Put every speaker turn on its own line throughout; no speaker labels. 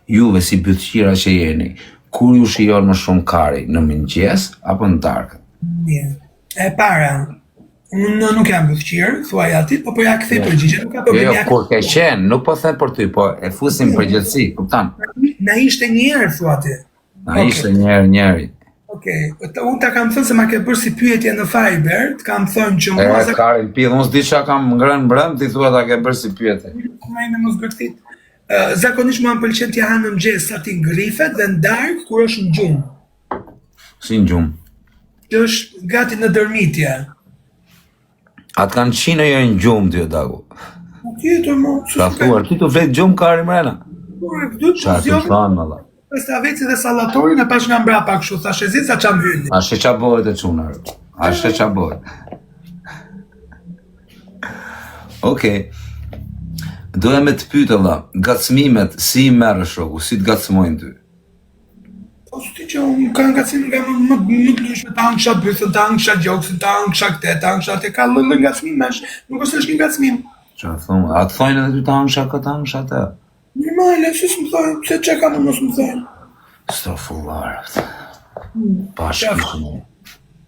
juve si bytëqira që jeni, kur ju shijon më shumë kari, në mëngjes apo në darkë?
Mirë. E para, unë nuk jam bytëqirë, thuaj atit, po ja kthej përgjigje, nuk ka problem.
Jo, kur ke qenë, nuk po them për ty, po e fusim përgjithësi, kupton?
Na ishte një herë, thua ti.
Na ishte njëri.
Okej, unë ta kam thënë se ma ke bërë si pyetje në Fiber, të kam thënë që mua
Karin pidh, unë s'di qa kam ngrënë brëm, ti thua ta ke bërë si pyetje.
Ma ime mos gërtit. Zakonisht mua më pëlqen t'ja hanë në mëngjes sa ti ngrifet dhe në darkë kur është në gjumë.
Si në gjumë?
Që është gati në dërmitje.
Atë kanë qinë jo në gjumë, ty e dagu.
Tjetër mo.
Qa thuar, ti të fletë gjumë kari mrena? Qa të thanë më dha?
Pestaveci dhe salatorin e pash nga mbrapa kështu, thashe zi sa qa mbyllin.
Ashe qa bëhet e qunarë. Ashe qa bëhet. Okej. Doja me të pytë, valla, gacmimet, si i merë shoku, si të gacmojnë ty?
Po s'ti që unë kanë gacim nga më ndryshme, ta hangë shatë bëthën, ta hangë shatë gjokësin, ta hangë shatë këte, ta hangë shatë e ka lëllë gacmimesh, nuk është një gacmim.
Qa thumë, atë thojnë edhe ty ta hangë shatë, ta hangë shatë e?
Normale, si s'më thojnë, se që ka më mos më thojnë.
Stofullarët. Pashkë më.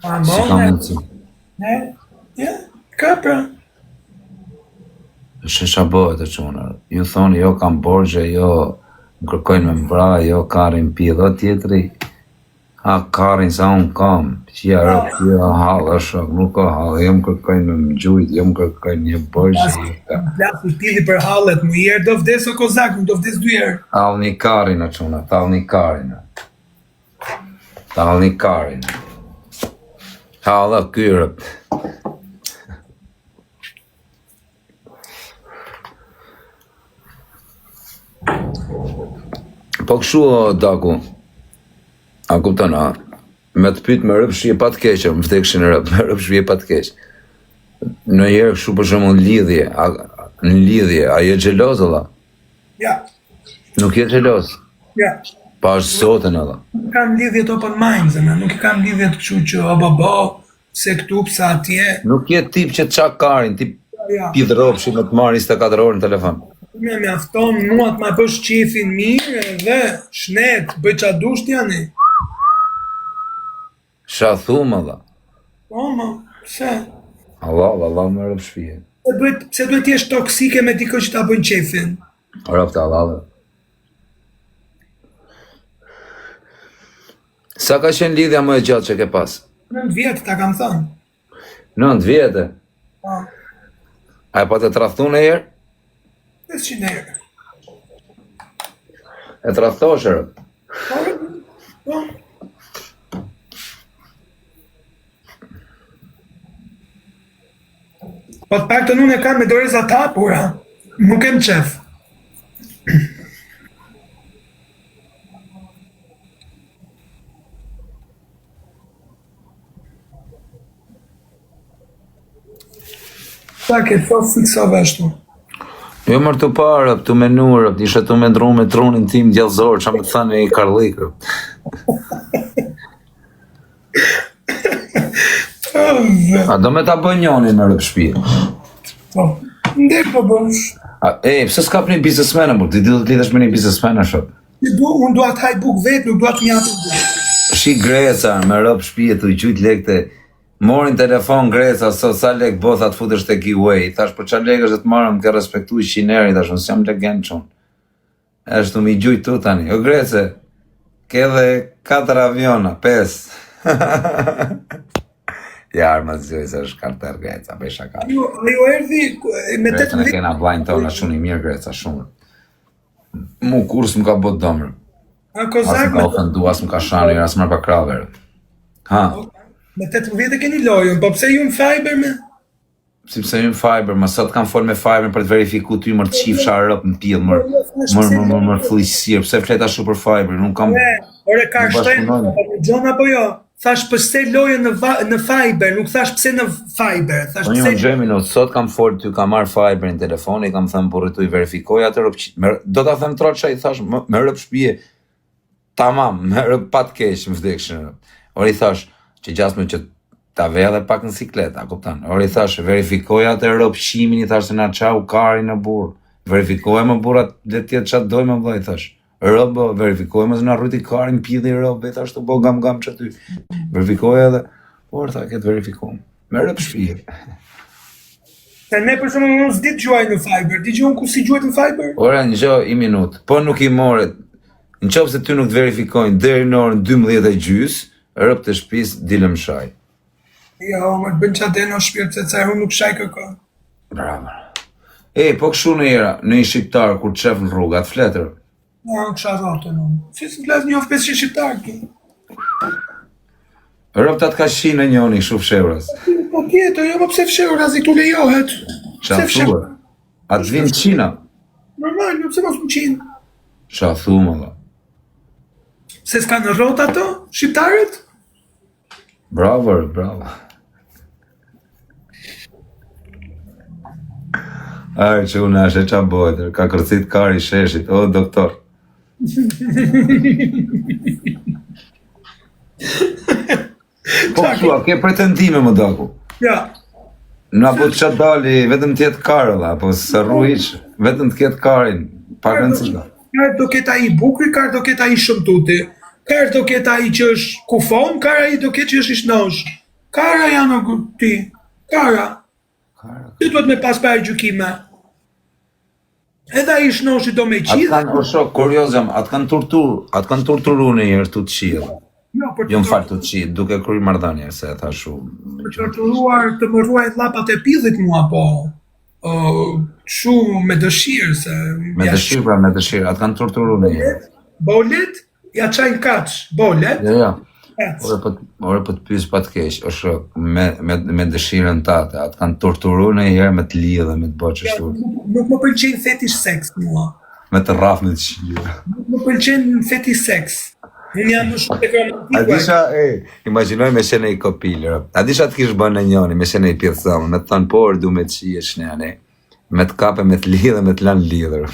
Si
ka mundësi?
Ne? Ja, ka pra.
Shë qa bëhet e qunër. Ju thoni, jo kam borgje, jo më kërkojnë me mbra, jo karin pidho tjetëri. Karin sa unë kam, që ja rëpë, jo halë është, nuk ka halë, jo më kërkojnë me më gjujt, jo më kërkojnë një borgje.
Plasë pili për halët, më jerë do vdes o kozak, më do vdes 2 herë.
Talë një karin e quna, talë një karin. Talë një karin. Halë kyrët. Po këshu, Daku, a kupton, me të pytë me rëpë shvije pa të keqë, më vdekshin rëpë, me rëpë shvije pa të keqë. Në herë këshu për shumë në lidhje, a je gjeloz, alla?
Ja.
Nuk je gjeloz?
Ja.
Pa është sotën, alla?
Nuk kam lidhjet open mind, zëna, nuk kam lidhjet këshu që o babo, se këtu pësa atje.
Nuk je tip që të qak karin, tip pidh ropshi me të marrë 24 orë në telefon.
Me mjafton mua të ma bësh qefin mirë dhe shnet, bëj qa dusht janë.
Sha thumë, alla?
Po, ma, pse?
Allah, më rëpë shpije.
Pse duhet jesh toksike me diko që ta bëjnë qefin?
Rëpë të Allah. Sa ka qenë lidhja më e gjatë që ke pas?
9 vjetë, ta kam thënë.
9 vjetë?
Po.
A e pa të trathu në herë?
500 herë.
E trathoshe, rëpë?
Po. Po të pak të unë e kam me doreza ta, pura. Nuk e më qef. Ta ke thot fiksove ashtu.
Jo mërë të parë, të menurë, ishe të mendru me trunin tim djallëzor, që më të thënë i karlikë. A do me ta bëj njoni në rëpë shpije?
Po, ndek po bësh.
Pse s'ka për një biznesmena, bërë, ti do të lidhesh me një biznesmena, shok?
Unë duat haj buk vetë, nuk duat mjatë buk.
Shi Greca, me rëpë shpije, të i qujt lekte, morin telefon Greca, sot sa lek botha të futesh të Kiway, thash për qa lek është dhe të marrëm ke respektu i shineri, thash nësë jam legend qonë. Eshtu mi gjujt tu tani, o Grece, ke dhe 4 aviona, 5. Jarë më të zjoj se është karter Greca, bëj shaka.
Jo erdi me 18
Greca në kena blajnë tona shumë i mirë Greca, shumë. Mu kurs më ka bot dëmër.
A
As
kozak
më ka ofendu, as më ka shanu, as më ka kraver. Ha?
me 18 e keni lojën, po pse ju në Fiber me?
Si pse ju në Fiber, ma sot kam fol me Fiber për të verifiku ty mërë të qif sharë në pillë, mërë flisirë, pse fleta shu për Fiber, nuk kam...
Ore ka shtojnë, në gjona po jo, thash pëse lojën në Fiber, nuk thash pëse në Fiber, thash
Po një
pëse...
më gjë minut, sot kam fol ty, kam marrë Fiber në telefon, i kam thëmë për tu i verifikoj atë rëpë, do ta thëmë trotë që i thash, me rëpë shpije, tamam, me rëpë pat kesh, më vdekshën rëpë. Ore i thash, që gjasme që ta vej edhe pak në sikleta, kuptan. Ore i thash, verifikoj atë rëpëshimin, i thash se na qau kari në burë. Verifikoj më burat, dhe tjetë qatë doj më vëj, thash. Robo, verifikoj mos na rryti karin pidhi rob, vetë ashtu bo gam që aty. Verifikoj edhe, por tha këtë verifikuar. Merë për shtëpi.
Se ne për shumë unë s'di të gjuaj në Fiber, di gjuaj ku si gjuajt në Fiber?
Ora një gjë i minut, po nuk i more, në qoftë se ty nuk të verifikojnë deri në orën 12:30, rëp të shtëpis dilëm shaj.
Jo, më të bën qatë në shpirt se ca unë nuk shaj kërko.
Bravo. Po kështu në era, në një shqiptar kur të shef në rrugat, fletër.
Ja, në kësha rotën unë. Si së flas një ofë 500 shqiptar ki.
Rëp të atë ka shi në njoni, shu fshevras.
Po tjetër, jo më pse fshevras i këtu lejohet.
Qa thua? Atë vinë Qina.
Normal, jo pse mos më qinë.
Qa thu më dha.
Se s'ka në rrot ato, shqiptarët?
Bravo, bravo. Ajë që unë ashe qa bojtër, ka kërcit kari sheshit, o doktor. Po kështu, a ke pretendime më daku?
Ja.
Në apo të qatë dali, vetëm tjetë karë, apo së rruish, vetëm të ketë karin, pa rëndësida.
Karë do ketë ai bukri, karë do ketë ai shëmtuti. Karë do ketë ai që është kufon, karë ai do ketë që është ishnosh. Kara janë o ti, kara. Ti duhet me pas për gjukime. Edhe ai ishnoshi do me qidhe.
Atë kanë, o shok, kurios jam, atë kanë torturu në njërë të qidhe. Jo më falë të qidhe, duke kërë mardhanje, se e tha shumë.
Për torturuar të më ruaj lapat e pidhit mua, po. Shumë me dëshirë, se...
Me dëshirë, pra me dëshirë, atë kanë torturu në njërë.
Bolet, ja qajnë kach, bolet.
Jo. Ore për të pysë pa të kesh, o shok, me dëshirën tate, atë kanë torturu në njërë me të lidhe, me të bëqë shtu.
Nuk më pëlqenë fetish seks mua.
Me të rraf në të qilë.
Nuk më pëlqenë fetish seks. Unë jam më shumë të kërë
A disha, imaginoj me shene i kopilë, a disha të kishë bënë në njoni, me shene i pjethësamë, me të thënë por, du me të qie shnene, me të kape, me të lidhe, me të lanë lidhër.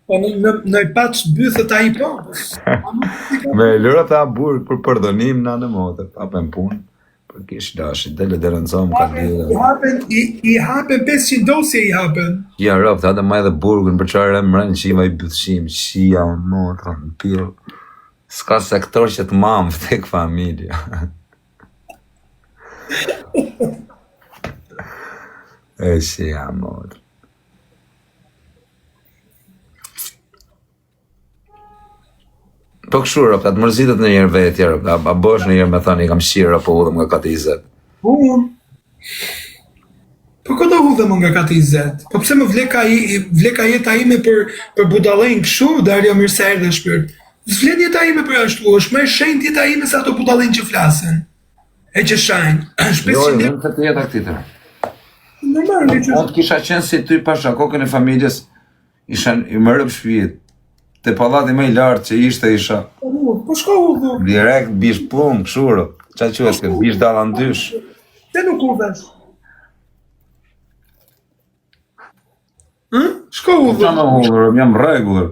Po në i patë shbythët a i po.
Me lëra ta burë për përdonim në motë, papen punë, për kishë dashit, dhe le rëndësomë ka lidhër.
I hapen 500 dosje i hapen.
Ja, rëp, ta dhe ma edhe burgën për qarë e mërën që ima i bëthshim, shia, motra, në pilë. Ska sektor që të mamë vëtek familja. Shia, motra. Po këshurë, atë mërzitët në njërë vetë, a bësh në njërë me thani, kam shirë, apo udhëm nga kati 20.
Unë. Po këto udhëm nga kati 20. Po pse më vleka jeta ime për budalejnë këshu, Darja mirë se erdhe shpirt. Zvlen jeta ime për ashtu, është me shenjt jeta ime sa të budalejnë që flasin. E që shajnë.
Jo, në të të jeta këtitër.
Normal, që...
Unë të kisha qenë si ty pasha kokën e familjes, ishan i më rëpë shpijet. Te pallati më i lartë që ishte isha.
Po shko udhë.
Direkt bish punë, këshurë. Qa që eske, bish dalla ndysh.
Te nuk udhësh. Shko udhë.
Qa me udhër, jam regullër.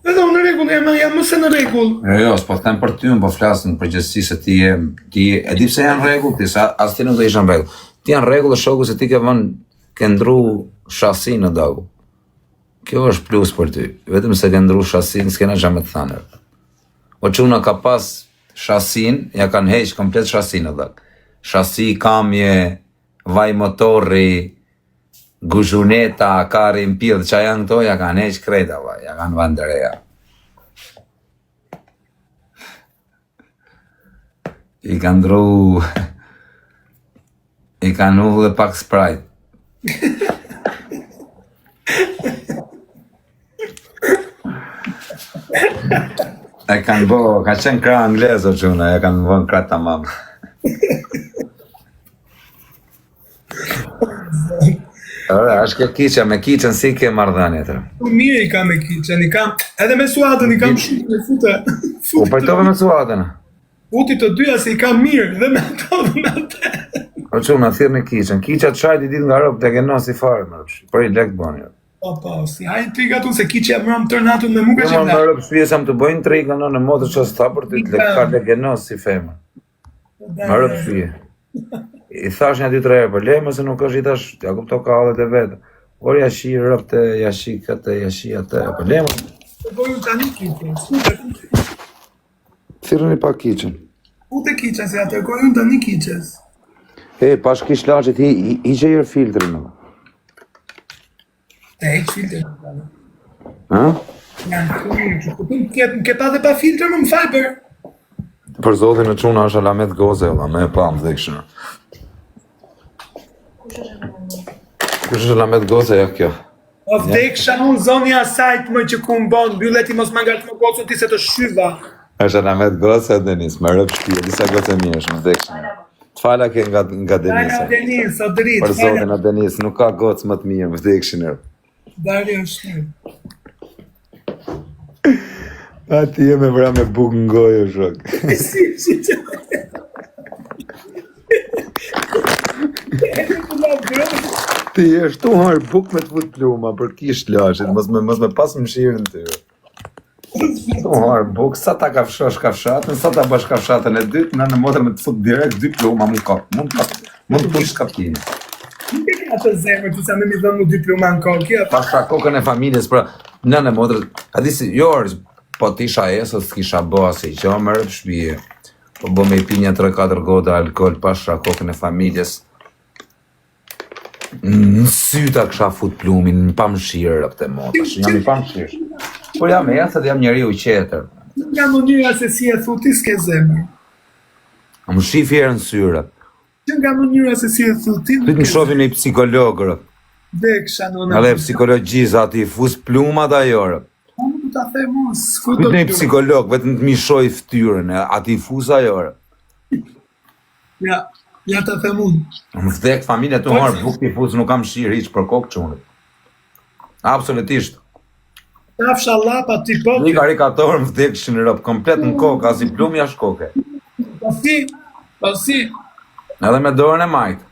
Edhe unë në regull, jam mëse në regull.
Jo, s'po të temë për ty, po flasën për gjësi se ti e di pse janë regull, ti sa as ti nuk dhe isha në regull. Ti janë regull e shoku se ti ke vënë këndru shasi në dagu. Kjo është plus për ty, vetëm se ke ndru shasin, s'kena gja me të thanë. O quna ka pas shasin, ja kanë heqë komplet shasin edhe. Shasi, kamje, vaj motori, guzhuneta, kari, mpidh, qa janë këto, ja kanë heqë krejta, vaj, ja kanë vandereja. I kanë ndru... I kanë ullë dhe pak Sprite. E kanë bo, ka qenë kra anglezë o quna, e kanë bo në kra të mamë. Ora, është kjo kiqa, me kiqën si ke mardhanje të.
Mirë i kam me kiqën, i kam, edhe me suatën i kam shumë, me fute.
U pajtove me suatën?
Futi të dyja se i kam mirë, dhe me ato dhe me atë.
O quna, thirë në kiqën, kiqa të shajt i ditë nga ropë të geno si farë, për i lek të boni.
Po, si hajnë trigatun se kiqja më ramë tërnatun me muka që
në më rëpë shpije sa më të bojnë trika në motë që së ta për të lekar të genos si fema. Më rëpë shpije. I thash një 2-3 herë, për lejme se nuk është i tash, ja kupto ka hallet e vetë. Por jashi rëpte, jashi këtë, jashi atë, problema.
Të bojnë tani kitchen.
Thirrni pak kiçën.
Ute kitchen, se atë gojnë tani kitchen.
Pash kish lashit, i që jërë filtrin në.
Hiç filtr.
Ha?
Ke pa dhe pa filtr më fal për.
Për zotin në quna është alamet goze, valla, me e pam dhe këshnë. Kush është alamet goze, ja kjo?
O vdeksha unë zonja sajt më që ku më bon, bylleti mos më ngartë më gocën ti se të shyva.
Është alamet goze, Denis, më rëp shpia, disa goze mirë është, më dhe këshnë. Të fala ke nga Denisa.
Dajna Denis, o dritë.
Për zotin a Denis, nuk ka gocë më të mirë, më dhe këshnë.
Dari është.
A ti e me vra me buk në gojë, shok.
Si që.
Ti e shtu harë buk me të fut pluma, për kish lashit, mos me pas më shirën të ju. Shtu harë buk, sa ta kafshosh kafshatën, sa ta bash kafshatën e dytë, në motër me të fut direkt, dy pluma mund të push kaptinë.
Nuk e ka të zemër, që sa me mi dhëmë dy pluma në kokë.
Pasha kokën e familjes, pra, në motër, a di si, jo është, po t'isha esë, t'kisha bo asë i që më rëpë shpije, po bo me i pinja 3-4 goda alkohol, pasha kokën e familjes, në syta kësha fut plumin, në pa më shirë rëpë të motë, jam i pa më shirë. Por jam e jasët jam njeri u qeter.
Nga mënyra se si e thuti s'ke zemër.
Më shif herë në syre.
Që nga mënyra se si e thuti
Ty të më shofi në i psikologë rëpë.
Deksha në
Edhe psikologjisë ati fus plumat ajo rëpë.
Nuk të ta the mos,
Ty në i psikologë, vetëm të mi shoj ftyrën, ati fus ajo rëpë.
Ja ta the mund.
Më vdek familja të marë buk t'i fus, nuk kam shirë hiq për kokë qunët. Absolutisht.
Tafsha lapa ti po.
Një karikatorë më vdek shë në rëpë, komplet në kokë, as i plumi ashtë koke.
Po si.
Edhe me dorën e majtë.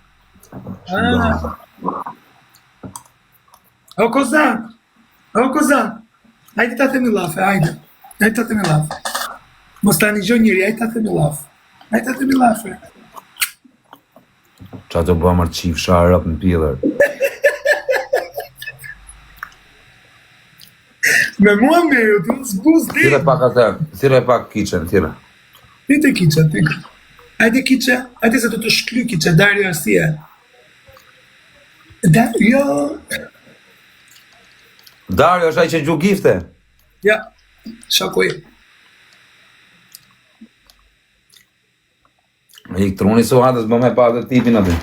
O koza. Hajde ta themi lafe, hajde. Hajde ta themi lafe. Mos ta një gjo njëri, hajde ta themi lafe. Hajde ta themi lafe.
Qa të bëha mërë qif sharë në pillër.
Me mua me ju, të zbuz dhe.
Thire pak atë, thire pak kiqen, thire.
Pite kiqe, pite. Hajde kiqe, hajde se të shkly kiqe, Dario Arsia. Dario.
Dario është ai që gju gifte.
Ja, shakoj.
I këtruni su hatës bë me pak të tipin aty.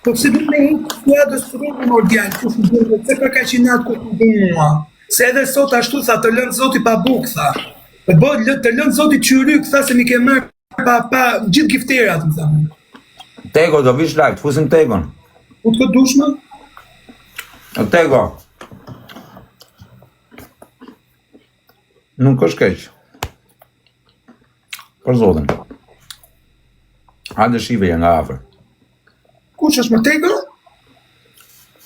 Po pse du me hikë kuadës të rrugën ordial, kush në bërë, se për ka që natë ku të mua. Se edhe sot ashtu tha të lënë zoti pa buk, tha. Të lënë zoti qyryk, tha se mi ke marrë pa gjithë gifterat, më tha.
Tego, do vish lajt, fusim Tegon.
U të këtë dushme?
Tego. Nuk është keq. Për zotin. Hajde shive nga afër.
Kush është më tego?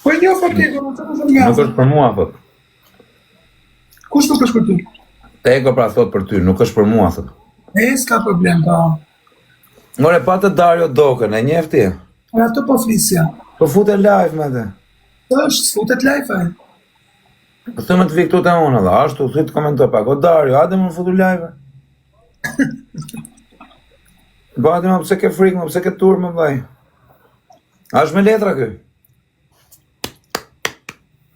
Po e njoh për tego, nuk është nga.
Nuk është për mua, thot.
Kush nuk është për ty?
Tego pra thot për ty, nuk është për mua, thot.
S'ka problem, pa.
More pa të Dario Dokën, e njefti?
E ato po flisja.
Po fute live me te.
Po është, s'futet live, e.
Po të më të vi këtu të unë, dhe ashtu, të të komentoj pak. O Dario, hajde më futu live. Po hajde më pse ke frikë, më pse ke tur më vaj. A është me letra kë?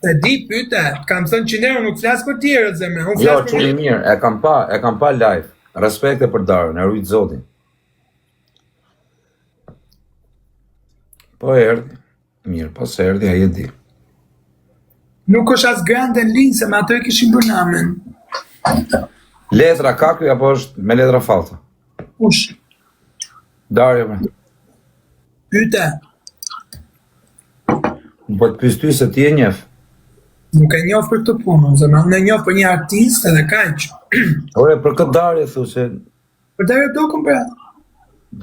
E di pyte, kam thënë që nërë nuk flasë për tjerët zemë.
Jo, qëni mirë, e kam pa live. Respekte për Dario, në rujtë zotin. Po erdi, mirë, pas erdi, a je di.
Nuk është as grande në linë, se me ato e kishim bërë namen.
Letra ka kjo, apo është me letra falta?
Kush?
Dario, me.
Pyte.
Po të pys ty se ti e njef.
Nuk e njoh për këtë punë, zemë. Unë e njoh për një artist edhe kaq.
Ore, për këtë Dario, thu se...
Për Dario Dokën, pra.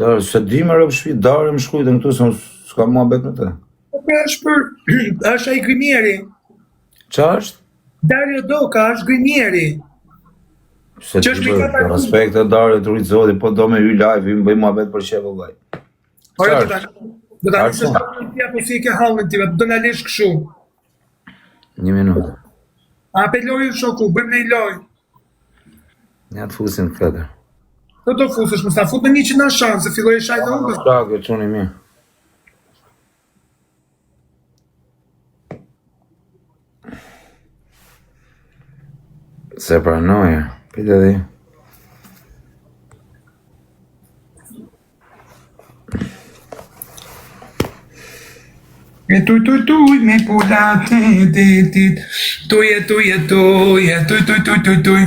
Dario, se di me rëpë shpi, Dario më shkujtë në këtu, se s'ka mua bet me te.
Pra është për... është ai grimieri.
Qa është?
Dario Doka është grimieri.
Se ti për respekt e Dario të rritë zoti, po do me hy live, më bëj mua bet për qevo vaj.
Ore,
Qa është?
Do ta nisësh ti apo si e ke hallin ti, do na lesh kështu.
1 minutë.
A pe lojën shoku, bëjmë një lojë.
Ja të fusin këtër.
Do fusësh, mos ta fut në 100 na shanse, filloi shaj dhe unë.
Shkak e çuni mirë. Se pranoja, pite dhe.
E tuj, me pula, tuj, tuj, tuj, tuj, tuj, tuj, tuj, tuj.